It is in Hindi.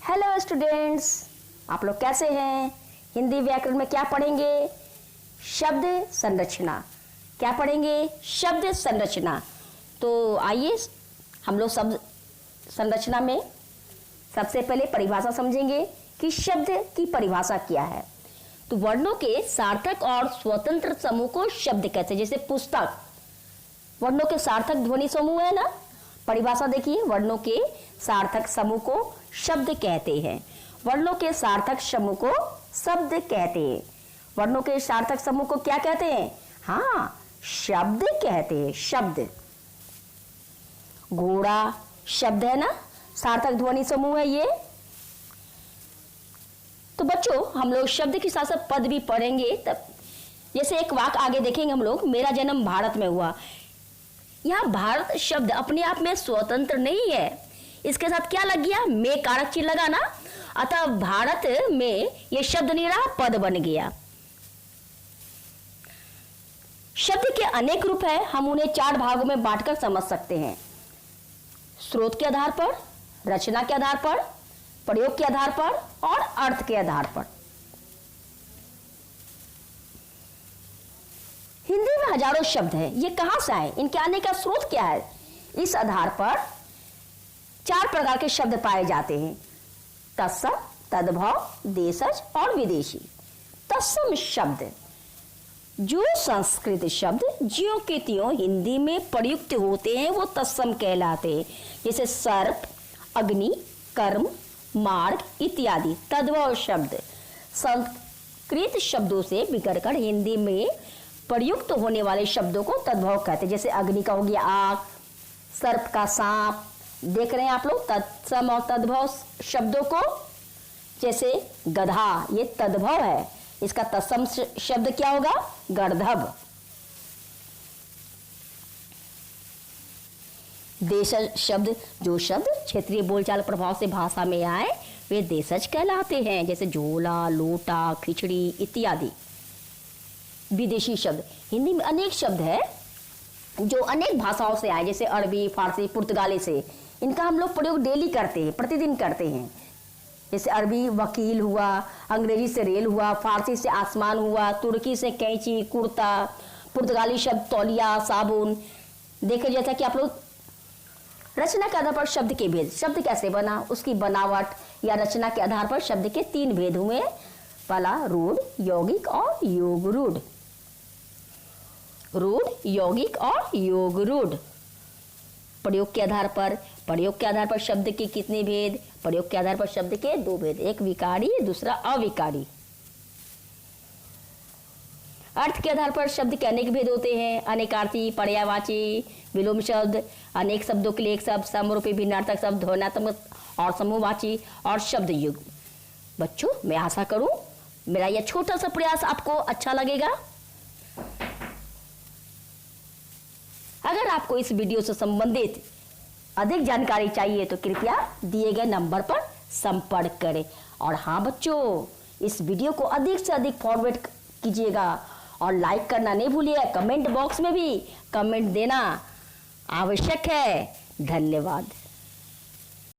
हेलो स्टूडेंट्स, आप लोग कैसे हैं? हिंदी व्याकरण में क्या पढ़ेंगे? शब्द संरचना। क्या पढ़ेंगे? शब्द संरचना। तो आइए हम लोग शब्द संरचना में सबसे पहले परिभाषा समझेंगे कि शब्द की परिभाषा क्या है। तो वर्णों के सार्थक और स्वतंत्र समूह को शब्द कहते हैं। जैसे पुस्तक, वर्णों के सार्थक ध्वनि समूह है ना। परिभाषा देखिए, वर्णों के सार्थक समूह को शब्द कहते हैं। वर्णों के सार्थक समूह को शब्द कहते हैं। वर्णों के सार्थक समूह को क्या कहते हैं? हाँ, शब्द कहते हैं। शब्द, घोड़ा शब्द है ना, सार्थक ध्वनि समूह है ये। तो बच्चों, हम लोग शब्द के साथ साथ पद भी पढ़ेंगे। तब जैसे एक वाक्य आगे देखेंगे हम लोग, मेरा जन्म भारत में हुआ। यहाँ भारत शब्द अपने आप में स्वतंत्र नहीं है, इसके साथ क्या लग गया? में कारक चिन्ह लगा ना, अतः भारत में ये शब्द नहीं रहा, पद बन गया। शब्द के अनेक रूप है, हम उन्हें 4 भागों में बांटकर समझ सकते हैं। स्रोत के आधार पर, रचना के आधार पर, प्रयोग के आधार पर और अर्थ के आधार पर। हिंदी में हजारों शब्द हैं, ये कहां से आए? इनके आने का स्रोत क्या है? इस आधार पर 4 प्रकार के शब्द पाए जाते हैं: तत्सम, तद्भव, देशज और विदेशी। तत्सम शब्द, जो संस्कृत शब्द ज्यों के त्यों हिंदी में प्रयुक्त होते हैं वो तत्सम कहलाते हैं। जैसे सर्प, अग्नि, कर्म, मार्ग इत्यादि। तद्भव शब्द संस्कृत शब्दों से बिगड़कर हिंदी में प्रयुक्त होने वाले शब्दों को तद्भव कहते हैं। जैसे अग्नि का हो गया आग, सर्प का सांप। देख रहे हैं आप लोग तत्सम और तद्भव शब्दों को। जैसे गधा, ये तद्भव है, इसका तत्सम शब्द क्या होगा? गर्दभ। देशज शब्द, जो शब्द क्षेत्रीय बोलचाल प्रभाव से भाषा में आए वे देशज कहलाते हैं। जैसे झोला, लोटा, खिचड़ी इत्यादि। विदेशी शब्द, हिंदी में अनेक शब्द है जो अनेक भाषाओं से आए, जैसे अरबी, फारसी, पुर्तगाली से। इनका हम लोग प्रयोग डेली करते हैं, प्रतिदिन करते हैं। जैसे अरबी वकील हुआ, अंग्रेजी से रेल हुआ, फारसी से आसमान हुआ, तुर्की से कैंची, कुर्ता, पुर्तगाली शब्द तौलिया, साबुन। देखिए जैसा कि आप लोग रचना के आधार पर शब्द के भेद, शब्द कैसे बना, उसकी बनावट या रचना के आधार पर शब्द के 3 भेद हुए। पहला रूढ़, यौगिक और योग रूढ़। रूढ़, यौगिक और योग रूढ़। प्रयोग के आधार पर शब्द के कितने भेद? प्रयोग के आधार पर शब्द के 2 भेद, एक विकारी दूसरा अविकारी। अर्थ के आधार पर शब्द के अनेक भेद होते हैं: अनेकार्थी, पर्यायवाची, विलोम शब्द, अनेक शब्दों के लिए एक शब्द, समरूपी, भिन्नार्थक शब्द, ध्वन्यात्मक और समूहवाची और शब्द युग्म। बच्चों, मैं आशा करूं मेरा यह छोटा सा प्रयास आपको अच्छा लगेगा। अगर आपको इस वीडियो से संबंधित अधिक जानकारी चाहिए तो कृपया दिए गए नंबर पर संपर्क करें। और हाँ बच्चों, इस वीडियो को अधिक से अधिक फॉरवर्ड कीजिएगा और लाइक करना नहीं भूलिए। कमेंट बॉक्स में भी कमेंट देना आवश्यक है। धन्यवाद।